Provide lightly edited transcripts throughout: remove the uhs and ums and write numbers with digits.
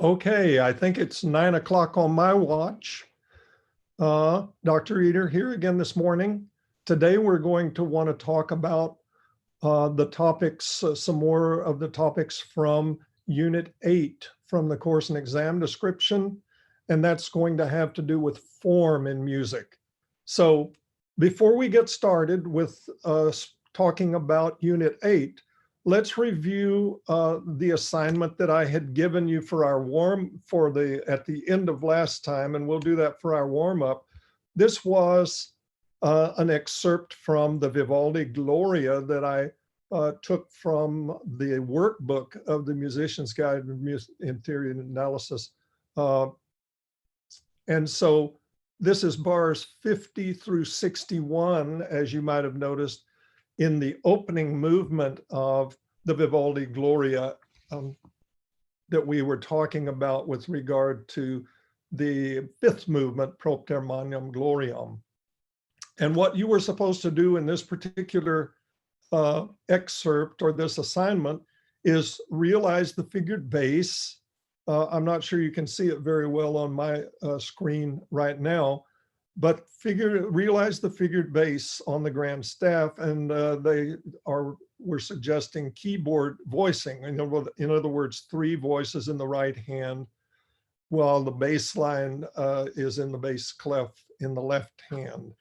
Okay, I think it's 9 o'clock on my watch. Dr. Eder here again this morning. Today we're going to want to talk about the topics, some more of the topics from Unit 8 from the course and exam description, and that's going to have to do with form in music. So before we get started with talking about Unit 8, let's review the assignment that I had given you for our at the end of last time, and we'll do that for our warm-up. This was an excerpt from the Vivaldi Gloria that I took from the workbook of the Musician's Guide in Theory and Analysis. And so this is bars 50 through 61, as you might have noticed, in the opening movement of the Vivaldi Gloria that we were talking about with regard to the fifth movement, Propter Magnum Gloriam. And what you were supposed to do in this particular excerpt or this assignment is realize the figured bass. I'm not sure you can see it very well on my screen right now, but realize the figured bass on the grand staff, and we're suggesting keyboard voicing. In other words, 3 voices in the right hand, while the bass line is in the bass clef in the left hand.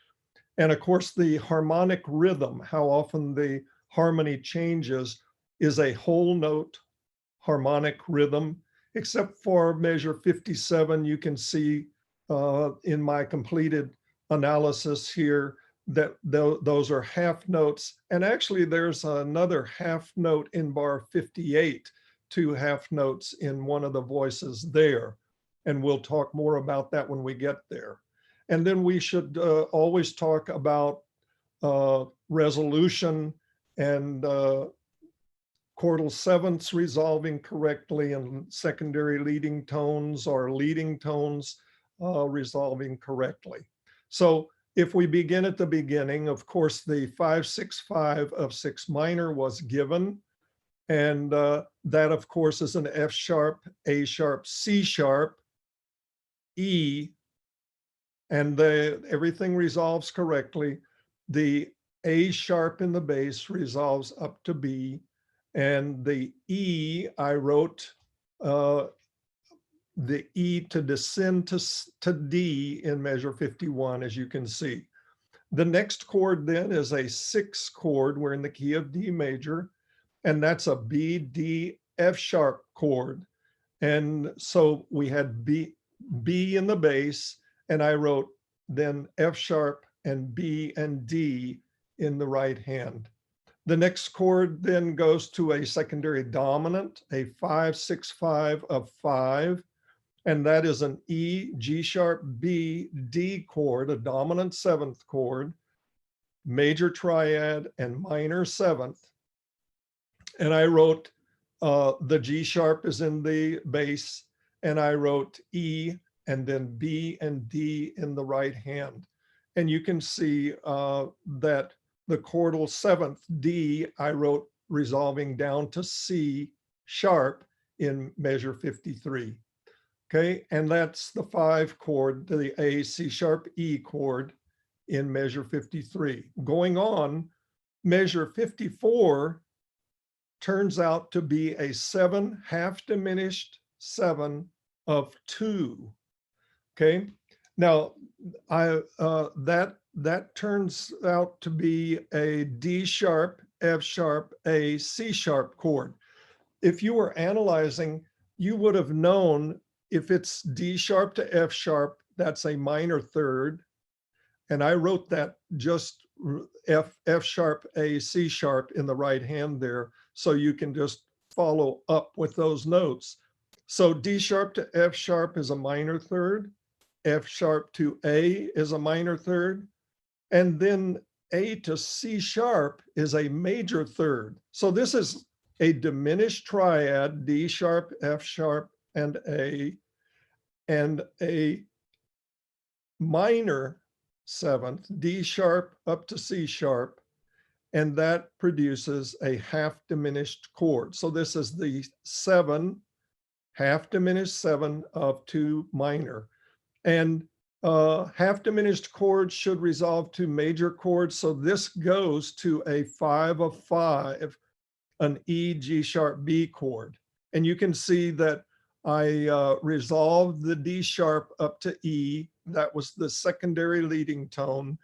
And of course, the harmonic rhythm, how often the harmony changes, is a whole note harmonic rhythm, except for measure 57. You can see in my completed analysis here that those are half notes. And actually there's another half note in bar 58, 2 half notes in one of the voices there. And we'll talk more about that when we get there. And then we should always talk about resolution and chordal sevenths resolving correctly, and secondary leading tones or leading tones resolving correctly. So if we begin at the beginning, of course, the 5-6-5 of 6 minor was given. And that, of course, is an F sharp, A sharp, C sharp, E, and everything resolves correctly. The A sharp in the bass resolves up to B, and the E, I wrote the E to descend to D in measure 51, as you can see. The next chord then is a 6 chord. We're in the key of D major, and that's a B, D, F sharp chord. And so we had B in the bass, and I wrote then F sharp and B and D in the right hand. The next chord then goes to a secondary dominant, a 5-6-5 of 5, and that is an E, G sharp, B, D chord, a dominant 7th chord, major triad, and minor 7th. And I wrote the G sharp is in the bass, and I wrote E and then B and D in the right hand. And you can see that the chordal 7th D, I wrote resolving down to C sharp in measure 53. Okay, and that's the 5 chord, the A, C sharp, E chord in measure 53. Going on, measure 54 turns out to be a 7 half diminished 7 of 2. Okay, now that turns out to be a D sharp, F sharp, A, C sharp chord. If you were analyzing, you would have known if it's D sharp to F sharp, that's a minor 3rd. And I wrote that just F sharp, A, C sharp in the right hand there, so you can just follow up with those notes. So D sharp to F sharp is a minor 3rd, F sharp to A is a minor 3rd, and then A to C sharp is a major 3rd. So this is a diminished triad, D sharp, F sharp, and a minor 7th, D sharp up to C sharp, and that produces a half diminished chord. So this is the 7 half diminished 7 of 2 minor. And half diminished chords should resolve to major chords. So this goes to a 5 of 5, an E, G sharp, B chord. And you can see that I resolved the D sharp up to E. That was the secondary leading tone.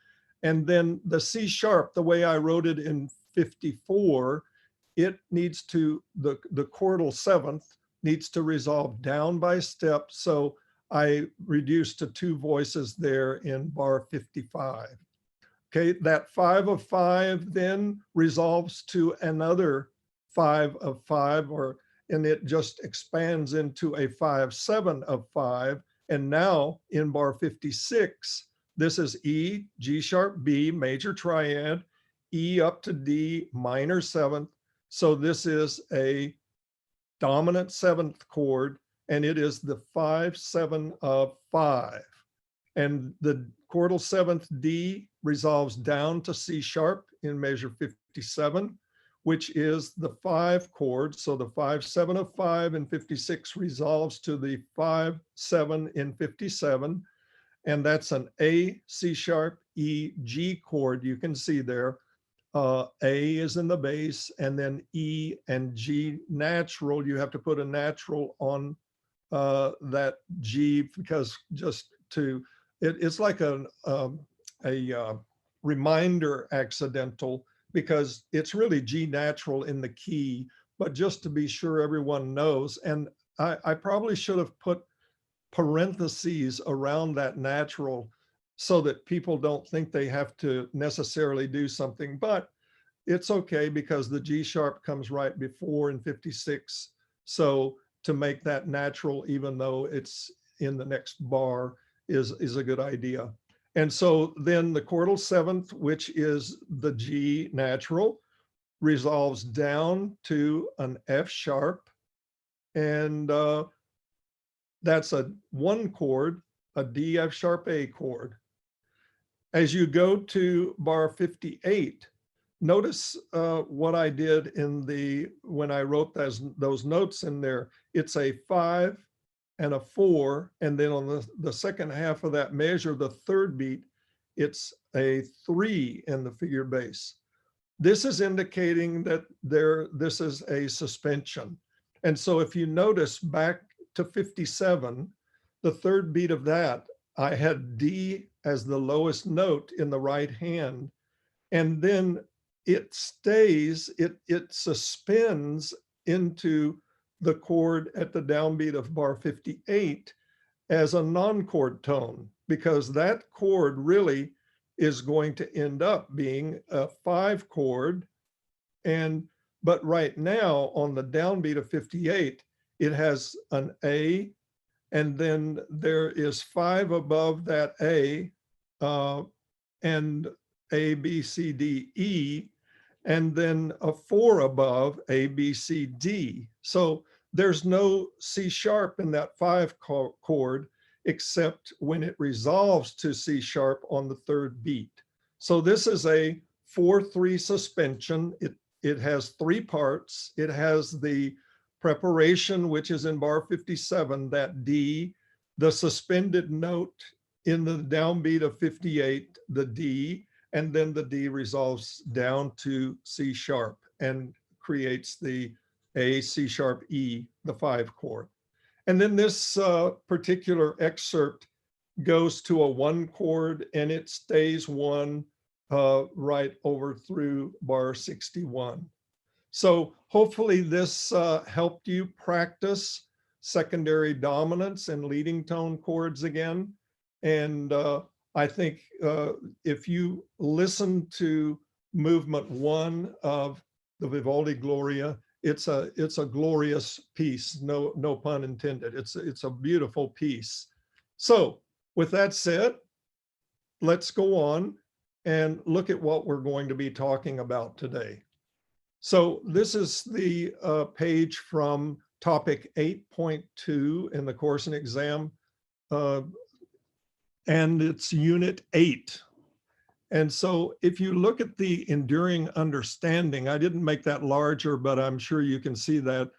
And then the C sharp, the way I wrote it in 54, it needs to, the chordal 7th needs to resolve down by step. So I reduced to 2 voices there in bar 55. Okay, that 5 of 5 then resolves to another 5 of 5, and it just expands into a 5/7 of 5. And now in bar 56, this is E, G sharp, B, major triad, E up to D, minor 7th. So this is a dominant 7th chord, and it is the 5/7 of 5. And the chordal 7th D resolves down to C sharp in measure 57, which is the 5 chord. So the 5/7 of 5 in 56 resolves to the 5/7 in 57. And that's an A, C sharp, E, G chord you can see there. A is in the bass, and then E and G natural. You have to put a natural on that G, because just to, it's like a reminder accidental, because it's really G natural in the key, but just to be sure everyone knows. And I probably should have put parentheses around that natural so that people don't think they have to necessarily do something, but it's okay because the G sharp comes right before in 56. So to make that natural, even though it's in the next bar, is a good idea. And so then the chordal 7th, which is the G natural, resolves down to an F sharp. And that's a 1 chord, a D, F sharp, A chord. As you go to bar 58, notice what I did when I wrote those notes in there. It's a 5 and a 4, and then on the second half of that measure, the third beat, it's a 3 in the figure bass. This is indicating that this is a suspension. And so if you notice back to 57, the third beat of that, I had D as the lowest note in the right hand, and then it stays, it suspends into the chord at the downbeat of bar 58 as a non-chord tone, because that chord really is going to end up being a 5 chord. But right now on the downbeat of 58, it has an A, and then there is 5 above that A, and A, B, C, D, E, and then a 4 above A, B, C, D. So there's no C sharp in that 5 chord, except when it resolves to C sharp on the third beat. So this is a 4/3 suspension. It has 3 parts. It has the preparation, which is in bar 57, that D, the suspended note in the downbeat of 58, the D, and then the D resolves down to C sharp and creates the A, C sharp, E, the 5 chord. And then this particular excerpt goes to a 1 chord, and it stays 1 right over through bar 61. So hopefully this helped you practice secondary dominance and leading tone chords again. And I think if you listen to movement 1 of the Vivaldi Gloria, it's a glorious piece, no pun intended. It's a beautiful piece. So with that said, let's go on and look at what we're going to be talking about today. So this is the page from topic 8.2 in the course and exam, and it's unit 8. And so if you look at the enduring understanding, I didn't make that larger, but I'm sure you can see that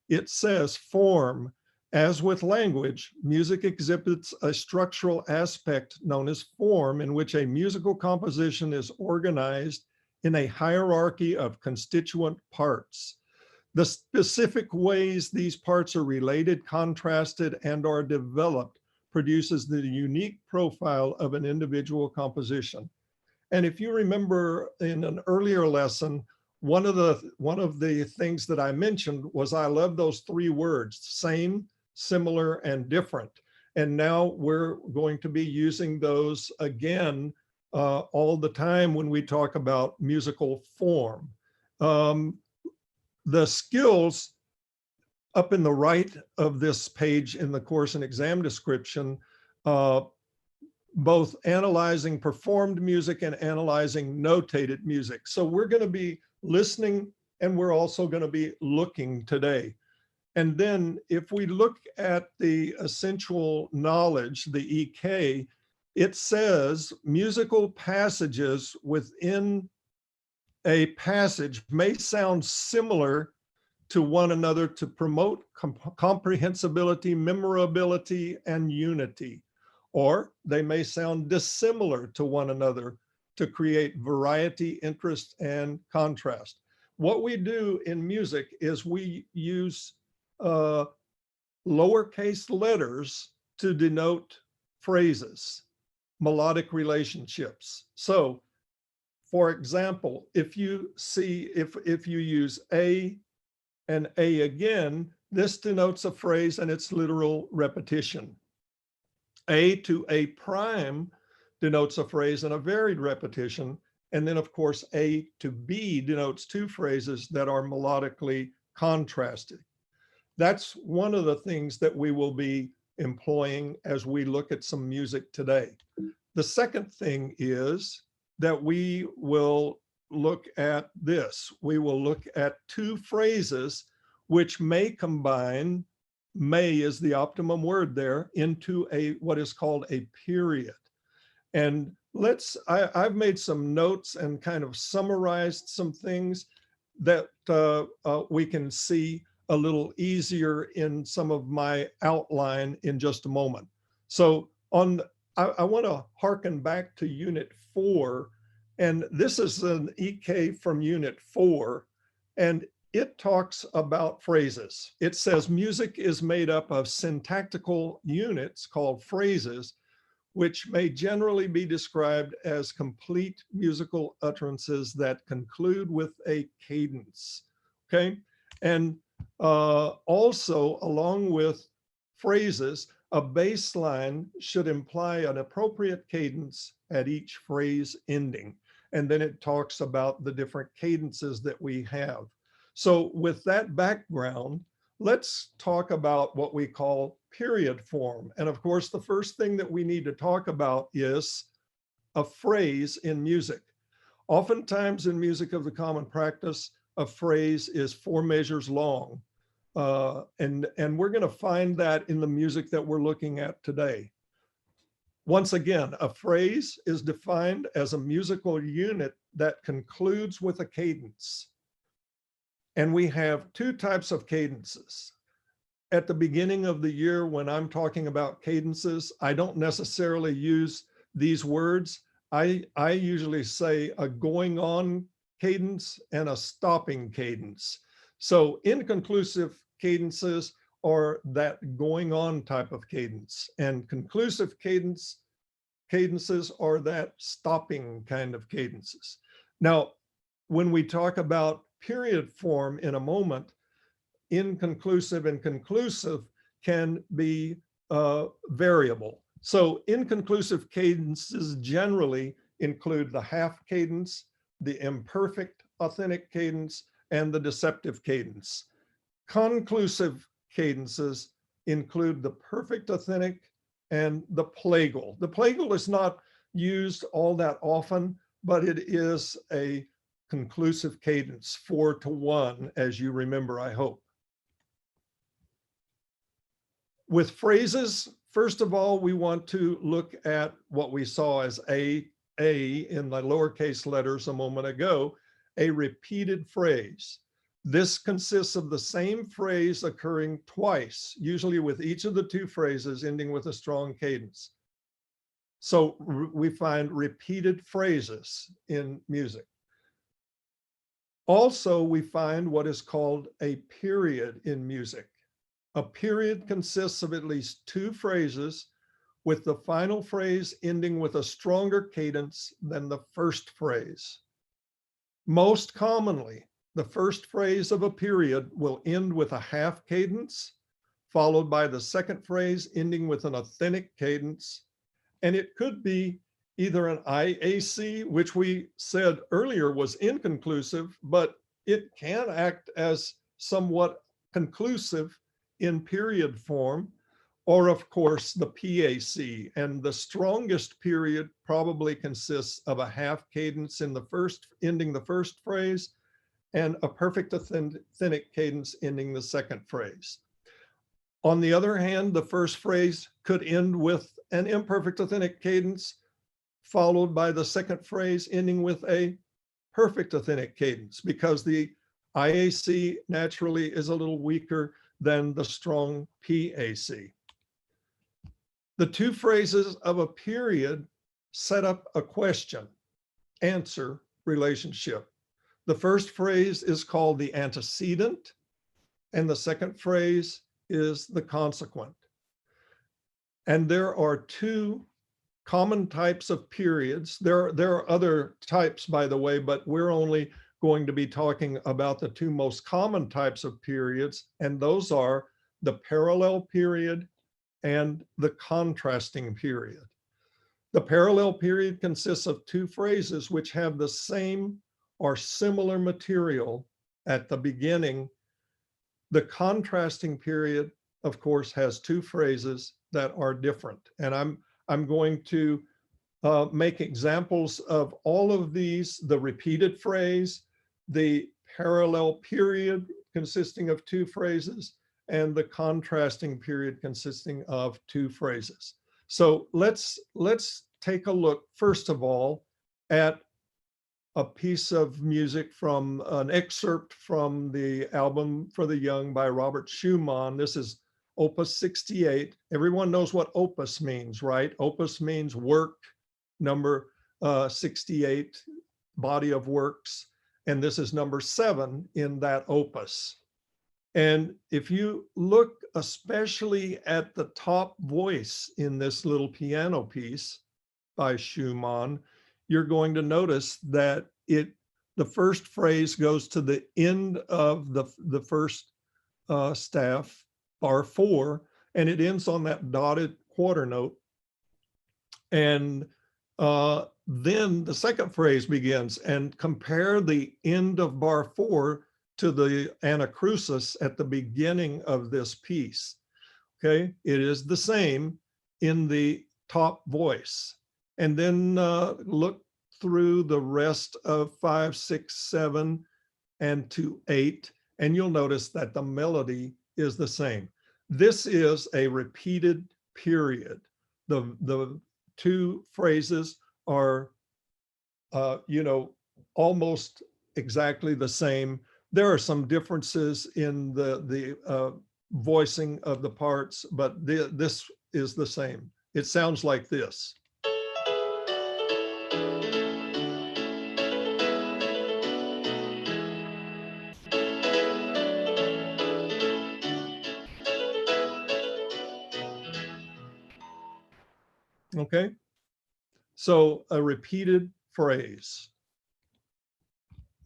it says form. As with language, music exhibits a structural aspect known as form, in which a musical composition is organized in a hierarchy of constituent parts. The specific ways these parts are related, contrasted, and are developed produces the unique profile of an individual composition. And if you remember in an earlier lesson, one of the things that I mentioned was I love those three words: same, similar, and different. And now we're going to be using those again all the time when we talk about musical form. The skills up in the right of this page in the course and exam description, both analyzing performed music and analyzing notated music. So we're going to be listening, and we're also going to be looking today. And then if we look at the essential knowledge, the EK, it says musical passages within a passage may sound similar to one another to promote comprehensibility, memorability, and unity. Or they may sound dissimilar to one another to create variety, interest, and contrast. What we do in music is we use lowercase letters to denote phrases, melodic relationships. So, for example, if you use a and a again, this denotes a phrase and its literal repetition. A to A prime denotes a phrase and a varied repetition. And then, of course, A to B denotes two phrases that are melodically contrasted. That's one of the things that we will be employing as we look at some music today. The second thing is that we will look at this. We will look at two phrases which may combine, may is the optimum word there, into what is called a period. And I've made some notes and kind of summarized some things that we can see a little easier in some of my outline in just a moment. So I want to hearken back to Unit 4, and this is an EK from Unit 4, and it talks about phrases. It says music is made up of syntactical units called phrases, which may generally be described as complete musical utterances that conclude with a cadence, okay? And also, along with phrases, a bass line should imply an appropriate cadence at each phrase ending. And then it talks about the different cadences that we have. So with that background, let's talk about what we call period form. And of course, the first thing that we need to talk about is a phrase in music. Oftentimes in music of the common practice, a phrase is 4 measures long. And we're going to find that in the music that we're looking at today. Once again, a phrase is defined as a musical unit that concludes with a cadence. And we have two types of cadences. At the beginning of the year, when I'm talking about cadences, I don't necessarily use these words. I usually say a going on cadence and a stopping cadence. So inconclusive cadences are that going on type of cadence, and conclusive cadences are that stopping kind of cadences. Now, when we talk about period form in a moment, inconclusive and conclusive can be variable. So inconclusive cadences generally include the half cadence, the imperfect authentic cadence, and the deceptive cadence. Conclusive cadences include the perfect authentic and the plagal. The plagal is not used all that often, but it is a conclusive cadence, 4-1, as you remember, I hope. With phrases, first of all, we want to look at what we saw as A in the lowercase letters a moment ago, a repeated phrase. This consists of the same phrase occurring twice, usually with each of the two phrases ending with a strong cadence. So we find repeated phrases in music. Also, we find what is called a period in music. A period consists of at least two phrases, with the final phrase ending with a stronger cadence than the first phrase. Most commonly, the first phrase of a period will end with a half cadence, followed by the second phrase ending with an authentic cadence. And it could be either an IAC, which we said earlier was inconclusive, but it can act as somewhat conclusive in period form, or of course the PAC. And the strongest period probably consists of a half cadence in the first, ending the first phrase, and a perfect authentic cadence ending the second phrase. On the other hand, the first phrase could end with an imperfect authentic cadence, followed by the second phrase ending with a perfect authentic cadence, because the IAC naturally is a little weaker than the strong PAC. The two phrases of a period set up a question-answer relationship. The first phrase is called the antecedent, and the second phrase is the consequent. And there are two common types of periods. There are other types, by the way, but we're only going to be talking about the two most common types of periods, and those are the parallel period and the contrasting period. The parallel period consists of two phrases which have the same or similar material at the beginning. The contrasting period, of course, has two phrases that are different. And I'm going to make examples of all of these: the repeated phrase, the parallel period consisting of two phrases, and the contrasting period consisting of two phrases. So let's take a look, first of all, at a piece of music from an excerpt from the album For the Young by Robert Schumann. This is Opus 68. Everyone knows what opus means, right? Opus means work, number 68, body of works. And this is number 7 in that opus. And if you look especially at the top voice in this little piano piece by Schumann, you're going to notice that the first phrase goes to the end of the first staff, bar 4, and it ends on that dotted quarter note. And then the second phrase begins, and compare the end of bar 4 to the anacrusis at the beginning of this piece. Okay, it is the same in the top voice. And then look through the rest of 5, 6, 7, and to 8, and you'll notice that the melody is the same. This is a repeated period. The two phrases are, almost exactly the same. There are some differences in the voicing of the parts, but this is the same. It sounds like this. Okay, so a repeated phrase.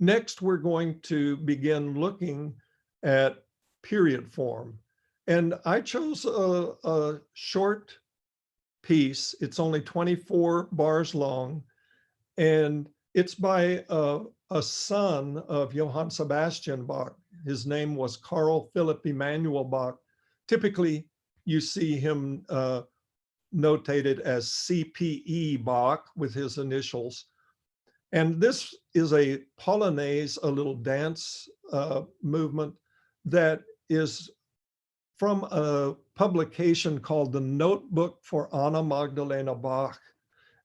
Next, we're going to begin looking at period form. And I chose a short piece. It's only 24 bars long, and it's by a son of Johann Sebastian Bach. His name was Carl Philipp Emanuel Bach. Typically, you see him notated as CPE Bach with his initials. And this is a polonaise, a little dance movement that is from a publication called The Notebook for Anna Magdalena Bach,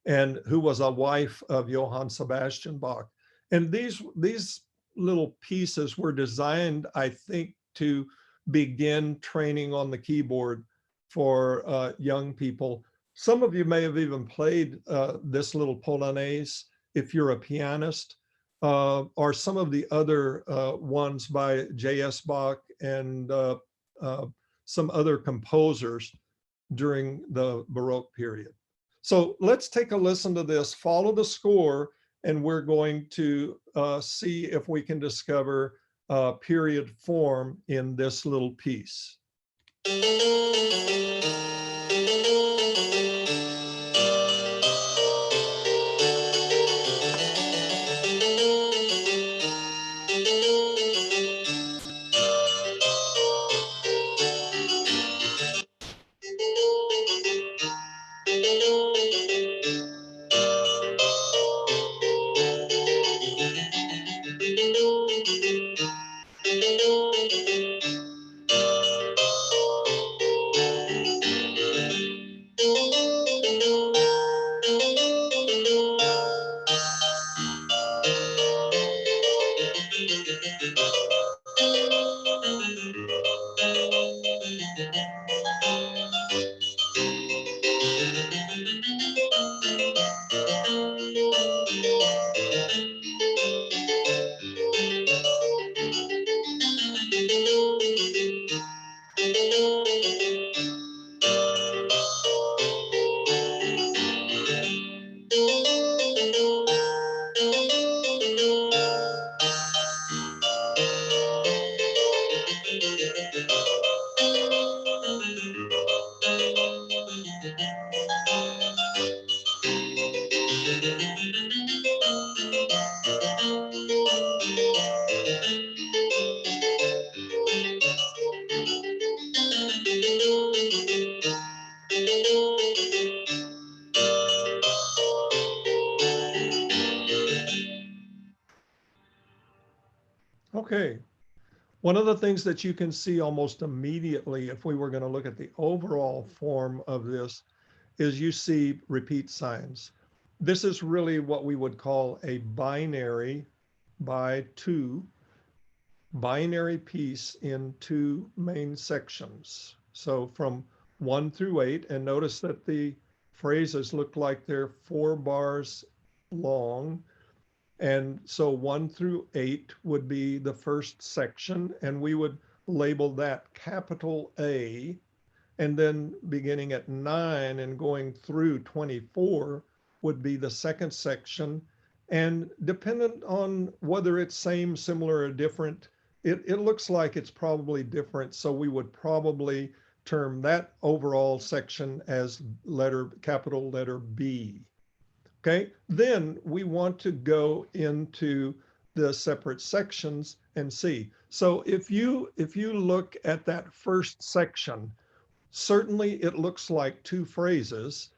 and who was a wife of Johann Sebastian Bach. And these little pieces were designed, I think, to begin training on the keyboard for young people. Some of you may have even played this little Polonaise if you're a pianist, or some of the other ones by J.S. Bach and some other composers during the Baroque period. So let's take a listen to this, follow the score, and we're going to see if we can discover period form in this little piece. Okay. One of the things that you can see almost immediately, if we were going to look at the overall form of this, is you see repeat signs. This is really what we would call a binary by two, binary piece in two main sections. So from 1 through 8, and notice that the phrases look like they're 4 bars long. And so 1 through 8 would be the first section, and we would label that capital A. And then beginning at 9 and going through 24 would be the second section. And dependent on whether it's same, similar, or different, it looks like it's probably different. So we would probably term that overall section as capital letter B. Okay, then we want to go into the separate sections and see. So if you look at that first section, certainly it looks like two phrases,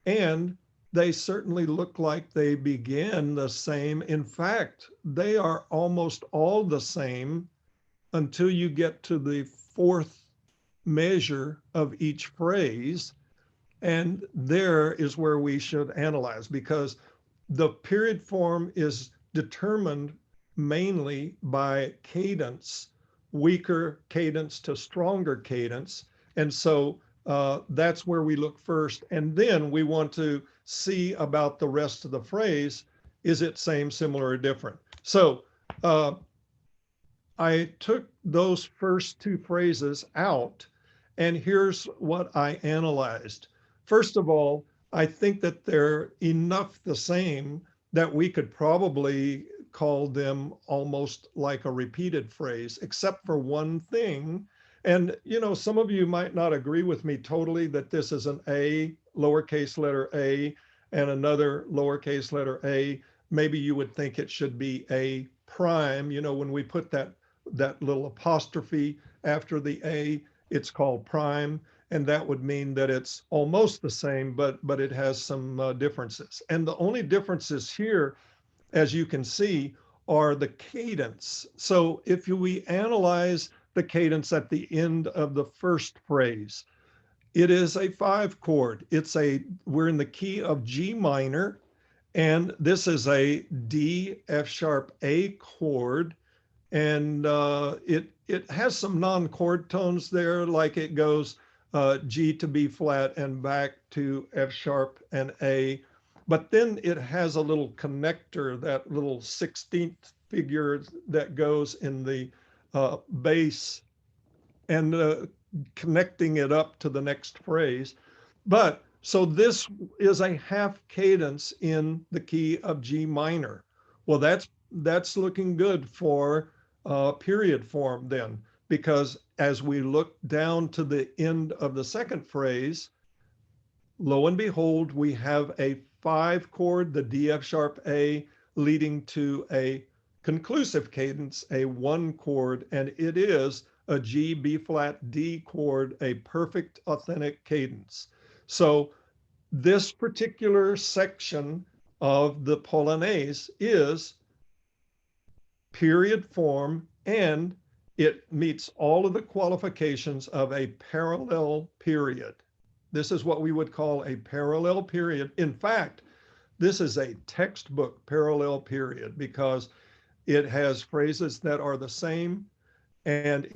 and they certainly look like they begin the same. In fact, they are almost all the same until you get to the fourth measure of each phrase. And there is where we should analyze, because the period form is determined mainly by cadence, weaker cadence to stronger cadence. And so that's where we look first. And then we want to see about the rest of the phrase. Is it same, similar, or different? So I took those first two phrases out, and here's what I analyzed. First of all, I think that they're enough the same that we could probably call them almost like a repeated phrase, except for one thing. And, you know, some of you might not agree with me totally that this is an A, lowercase letter A, and another lowercase letter A. Maybe you would think it should be A prime. You know, when we put that little apostrophe after the A, it's called prime. And that would mean that it's almost the same, but it has some differences. And the only differences here, as you can see, are the cadence. So if we analyze the cadence at the end of the first phrase, it is a 5 chord. We're in the key of G minor, and this is a D, F sharp, A chord. And it has some non-chord tones there, like it goes G to B flat and back to F sharp and A. But then it has a little connector, that little 16th figure that goes in the bass and connecting it up to the next phrase. But so this is a half cadence in the key of G minor. Well, that's looking good for period form then, because as we look down to the end of the second phrase, lo and behold, we have a 5 chord, the D F sharp A, leading to a conclusive cadence, a 1 chord, and it is a G, B flat, D chord, a perfect authentic cadence. So this particular section of the Polonaise is period form, and it meets all of the qualifications of a parallel period. This is what we would call a parallel period. In fact, this is a textbook parallel period because it has phrases that are the same, and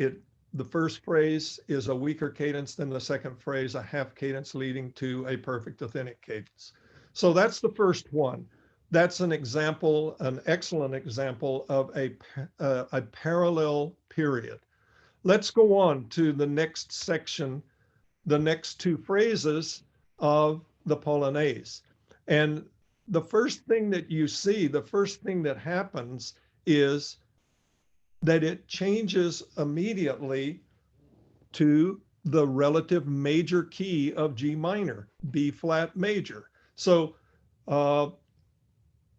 the first phrase is a weaker cadence than the second phrase, a half cadence leading to a perfect authentic cadence. So that's the first one. That's an example, an excellent example of a parallel period. Let's go on to the next section, the next two phrases of the Polonaise. And the first thing that you see, the first thing that happens is that it changes immediately to the relative major key of G minor, B flat major. So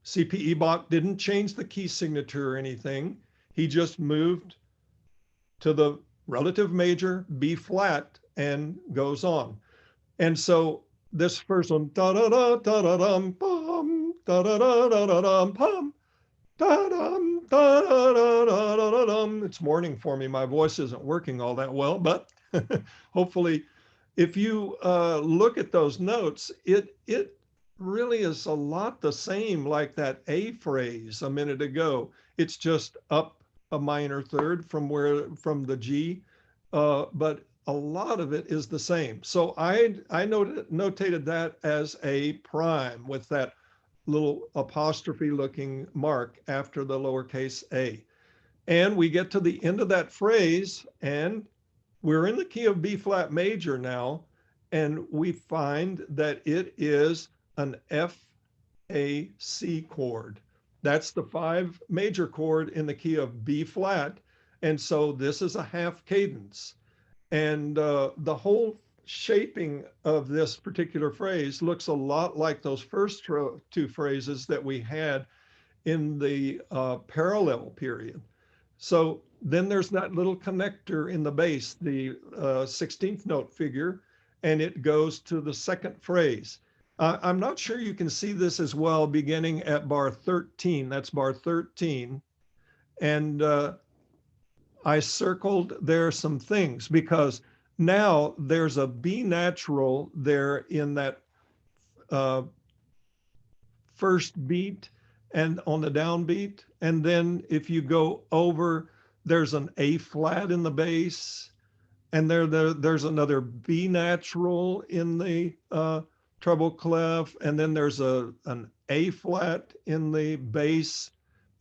C.P. Ebach didn't change the key signature or anything. He just moved to the relative major, B flat, and goes on. And so this first one, da da da da da dum bum, da da da da da dum pum, da dum da da da da da da dum. It's morning for me. My voice isn't working all that well, but hopefully, if you look at those notes, it really is a lot the same like that A phrase a minute ago. It's just up a minor third from the G, but a lot of it is the same. So I notated that as a prime with that little apostrophe looking mark after the lowercase a. And we get to the end of that phrase and we're in the key of B flat major now, and we find that it is an F, A, C chord. That's the 5 major chord in the key of B flat. And so this is a half cadence. And the whole shaping of this particular phrase looks a lot like those first two phrases that we had in the parallel period. So then there's that little connector in the bass, the 16th note figure, and it goes to the second phrase. I'm not sure you can see this as well beginning at bar 13. That's bar 13. And I circled there some things because now there's a B natural there in that first beat and on the downbeat. And then if you go over, there's an A flat in the bass, and there's another B natural in the treble clef, and then there's an A flat in the bass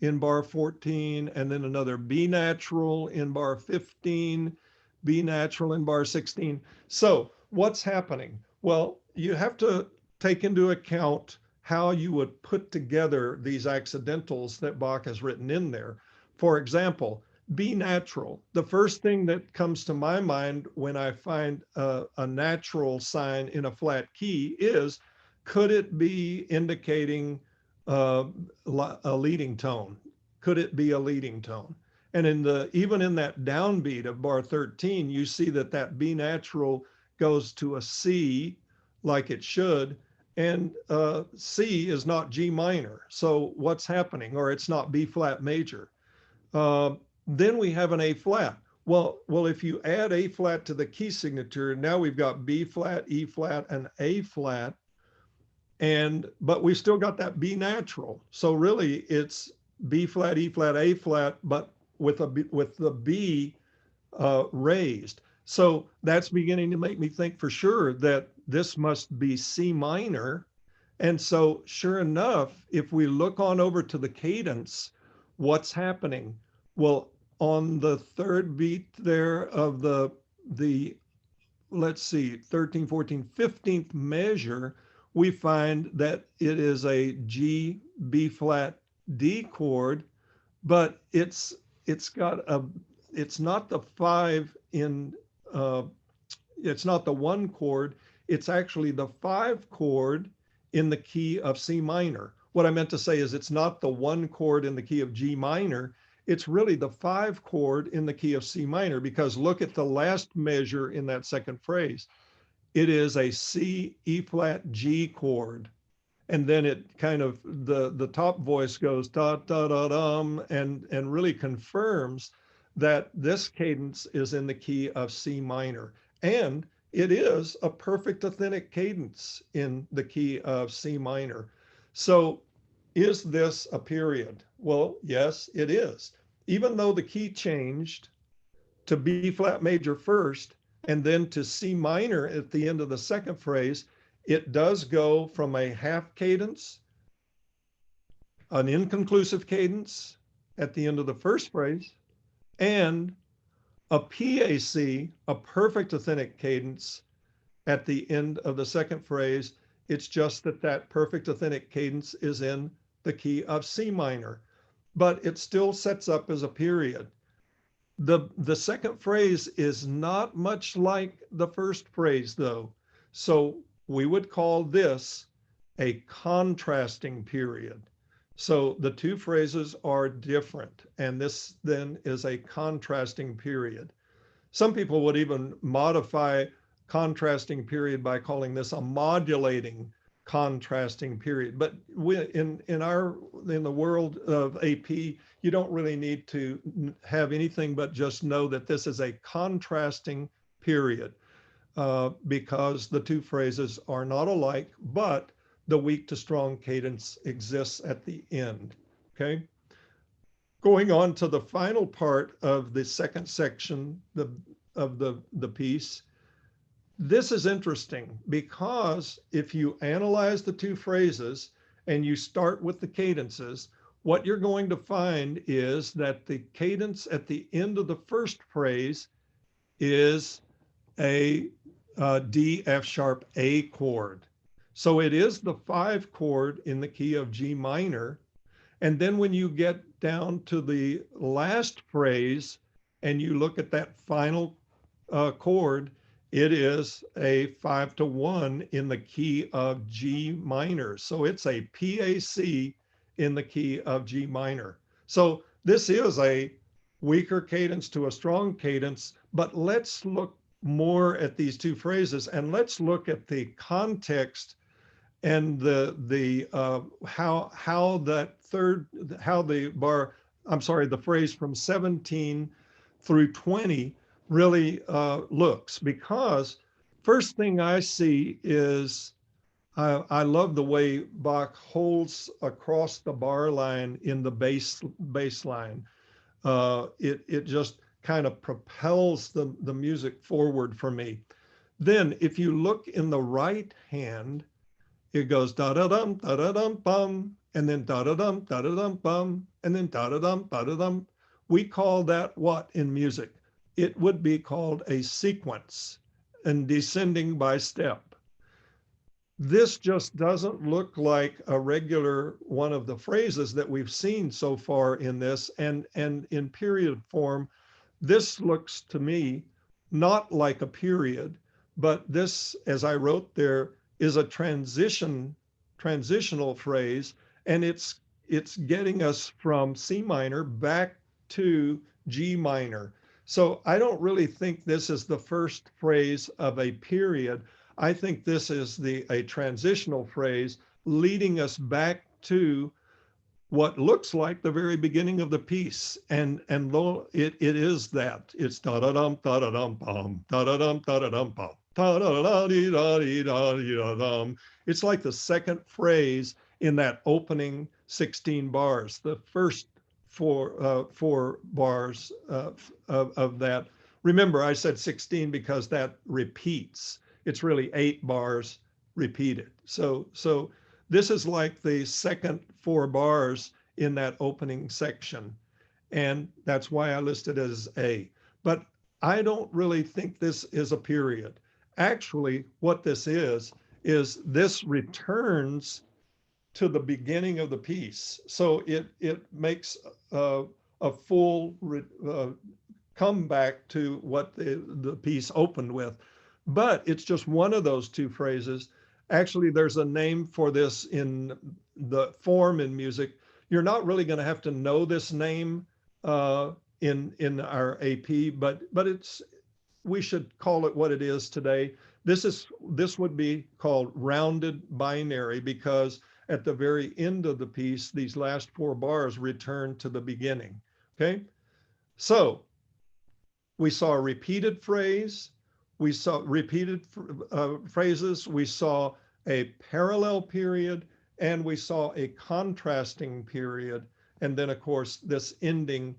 in bar 14, and then another B natural in bar 15, B natural in bar 16. So what's happening? Well, you have to take into account how you would put together these accidentals that Bach has written in there. For example, B natural. The first thing that comes to my mind when I find a natural sign in a flat key is, could it be indicating a leading tone? Could it be a leading tone? And even in that downbeat of bar 13, you see that B natural goes to a C like it should, and C is not G minor. So what's happening? Or it's not B flat major. Then we have an A flat. Well, if you add A flat to the key signature, now we've got B flat, E flat, and A flat, but we still got that B natural. So really it's B flat, E flat, A flat, but with the B raised. So that's beginning to make me think for sure that this must be C minor. And so sure enough, if we look on over to the cadence, what's happening? Well, on the third beat there of the let's see, 13, 14, 15th measure, we find that it is a G, B flat, D chord, but it's got a, it's not the five in, it's not the one chord, it's actually the five chord in the key of C minor. What I meant to say is it's not the one chord in the key of G minor, it's really the five chord in the key of C minor, because look at the last measure in that second phrase. It is a C, E flat, G chord. And then it kind of, the top voice goes da da da dum, and really confirms that this cadence is in the key of C minor. And it is a perfect authentic cadence in the key of C minor. So is this a period? Well, yes, it is. Even though the key changed to B flat major first and then to C minor at the end of the second phrase, it does go from a half cadence, an inconclusive cadence at the end of the first phrase, and a PAC, a perfect authentic cadence at the end of the second phrase. It's just that that perfect authentic cadence is in the key of C minor, but it still sets up as a period. The second phrase is not much like the first phrase though. So we would call this a contrasting period. So the two phrases are different, and this then is a contrasting period. Some people would even modify contrasting period by calling this a modulating contrasting period. But in the world of AP, you don't really need to have anything but just know that this is a contrasting period, because the two phrases are not alike, but the weak to strong cadence exists at the end. Okay. Going on to the final part of the second section of the piece. This is interesting because if you analyze the two phrases and you start with the cadences, what you're going to find is that the cadence at the end of the first phrase is a D, F sharp, A chord. So it is the five chord in the key of G minor. And then when you get down to the last phrase and you look at that final chord, it is a 5-1 in the key of G minor. So it's a PAC in the key of G minor. So this is a weaker cadence to a strong cadence, but let's look more at these two phrases and let's look at the context and the phrase from 17 through 20 really looks, because first thing I see is I love the way Bach holds across the bar line in the bass line. It just kind of propels the music forward for me. Then if you look in the right hand, it goes da-da-dum, da-da-dum, bum, and then da-da-dum, da-da-dum, bum, and then da-da-dum, da-da-dum. We call that what in music? It would be called a sequence and descending by step. This just doesn't look like a regular one of the phrases that we've seen so far in this, and in period form, this looks to me not like a period, but this, as I wrote there, is a transitional phrase, and it's getting us from C minor back to G minor. So I don't really think this is the first phrase of a period. I think this is a transitional phrase leading us back to what looks like the very beginning of the piece. And lo, it is that. It's da-da-dum, da-da-dum, bum, da-da-dum, da-da-dum, bum. It's like the second phrase in that opening 16 bars. The first four bars of that. Remember, I said 16 because that repeats. It's really 8 bars repeated. So this is like the second 4 bars in that opening section. And that's why I listed it as A. But I don't really think this is a period. Actually, what this is this returns to the beginning of the piece. So it makes a full comeback to what the piece opened with. But it's just one of those 2 phrases. Actually, there's a name for this in the form in music. You're not really going to have to know this name in our AP, but we should call it what it is today. This would be called rounded binary, because at the very end of the piece, these last 4 bars return to the beginning. Okay, so we saw a repeated phrase, we saw repeated phrases, we saw a parallel period, and we saw a contrasting period, and then of course this ending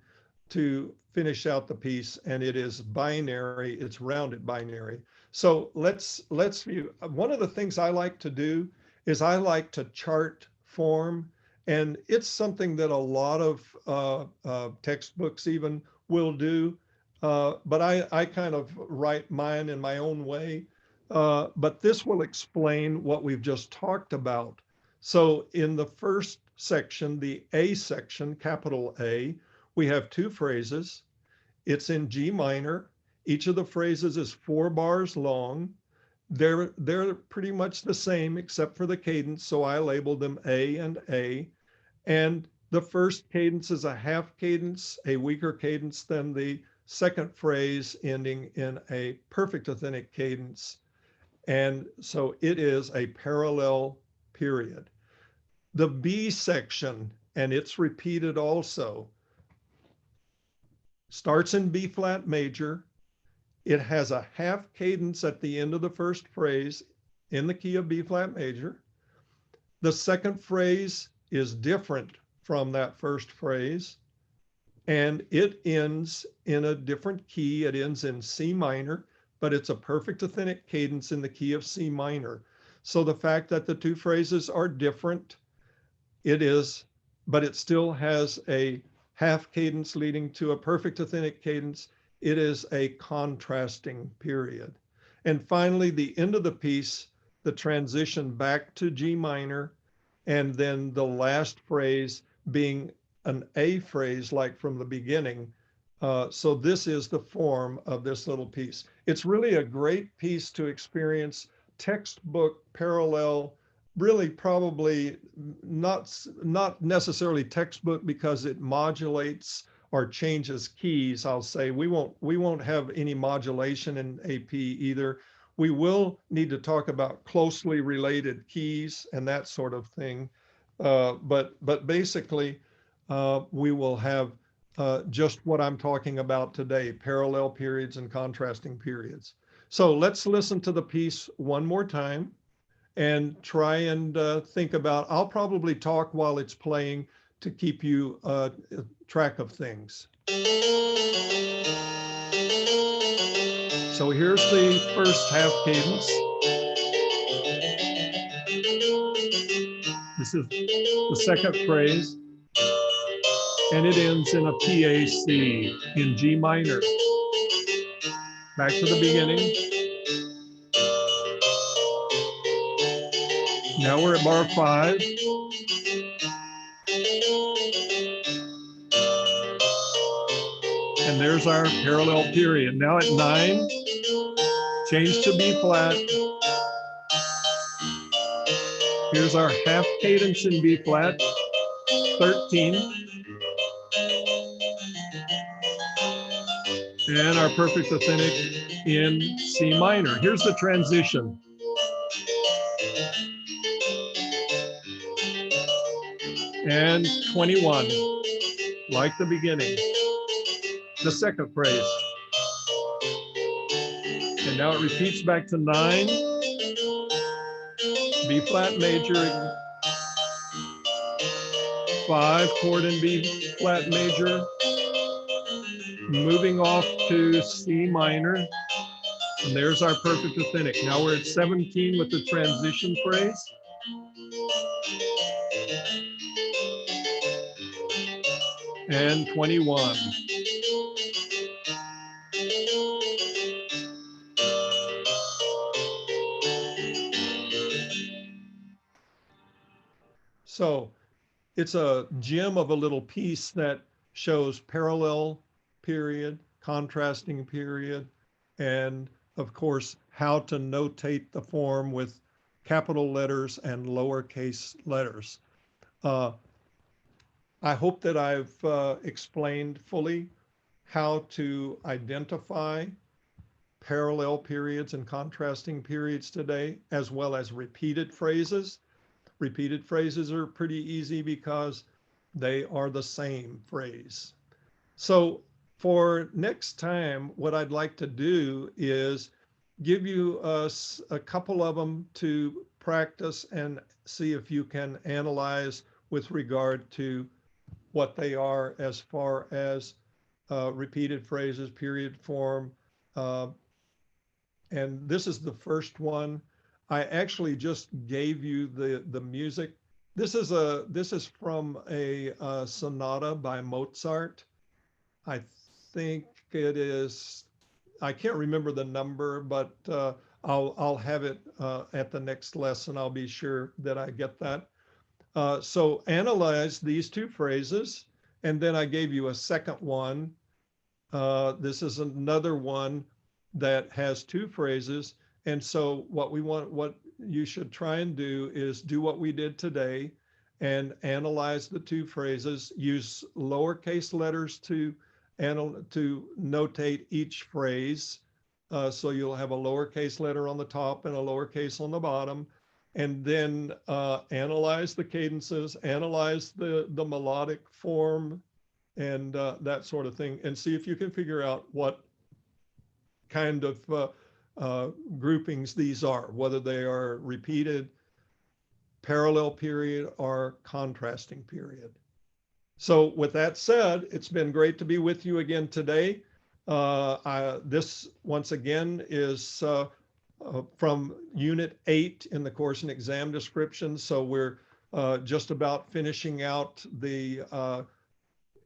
to finish out the piece, and it is binary, it's rounded binary. So let's view. One of the things I like to do is I like to chart form, and it's something that a lot of textbooks even will do, but I kind of write mine in my own way. But this will explain what we've just talked about. So in the first section, the A section, capital A, we have 2 phrases. It's in G minor. Each of the phrases is 4 bars long. They're pretty much the same except for the cadence, so I labeled them A and A. And the first cadence is a half cadence, a weaker cadence than the second phrase, ending in a perfect authentic cadence. And so it is a parallel period. The B section, and it's repeated also, starts in B flat major. It has a half cadence at the end of the first phrase in the key of B flat major. The second phrase is different from that first phrase, and it ends in a different key. It ends in C minor, but it's a perfect authentic cadence in the key of C minor. So the fact that the 2 phrases are different, but it still has a half cadence leading to a perfect authentic cadence. It is a contrasting period. And finally, the end of the piece, the transition back to G minor, and then the last phrase being an A phrase like from the beginning. So this is the form of this little piece. It's really a great piece to experience textbook parallel, really probably not necessarily textbook because it modulates or changes keys. I'll say we won't have any modulation in AP either. We will need to talk about closely related keys and that sort of thing. But basically, we will have just what I'm talking about today, parallel periods and contrasting periods. So let's listen to the piece one more time and try and think about, I'll probably talk while it's playing to keep you track of things. So here's the first half cadence. This is the second phrase, and it ends in a PAC in G minor. Back to the beginning. Now we're at bar 5. And there's our parallel period. Now at 9, change to B flat. Here's our half cadence in B flat, 13. And our perfect authentic in C minor. Here's the transition. And 21, like the beginning. The second phrase. And now it repeats back to 9, B flat major, 5 chord in B flat major, moving off to C minor, and there's our perfect authentic. Now we're at 17 with the transition phrase. And 21. So it's a gem of a little piece that shows parallel period, contrasting period, and of course, how to notate the form with capital letters and lowercase letters. I hope that I've explained fully how to identify parallel periods and contrasting periods today, as well as repeated phrases. Repeated phrases are pretty easy because they are the same phrase. So for next time, what I'd like to do is give you a couple of them to practice and see if you can analyze with regard to what they are as far as repeated phrases, period form. And this is the first one. I actually just gave you the music. This is from a sonata by Mozart. I think it is. I can't remember the number, but I'll have it at the next lesson. I'll be sure that I get that. So analyze these two phrases, and then I gave you a second one. This is another one that has two phrases. And so what you should try and do is do what we did today and analyze the two phrases, use lowercase letters to notate each phrase. So you'll have a lowercase letter on the top and a lowercase on the bottom, and then analyze the cadences, analyze the melodic form, and that sort of thing, and see if you can figure out what kind of groupings these are, whether they are repeated, parallel period, or contrasting period. So with that said, it's been great to be with you again today. This, once again, is from Unit 8 in the course and exam description. So we're just about finishing out the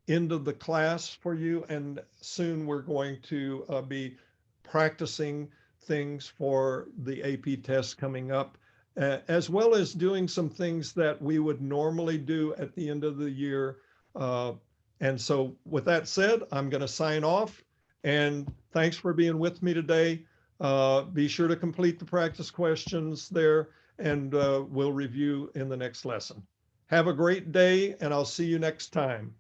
end of the class for you, and soon we're going to be practicing things for the AP test coming up, as well as doing some things that we would normally do at the end of the year. And so with that said, I'm going to sign off, and thanks for being with me today. Be sure to complete the practice questions there, and we'll review in the next lesson. Have a great day, and I'll see you next time.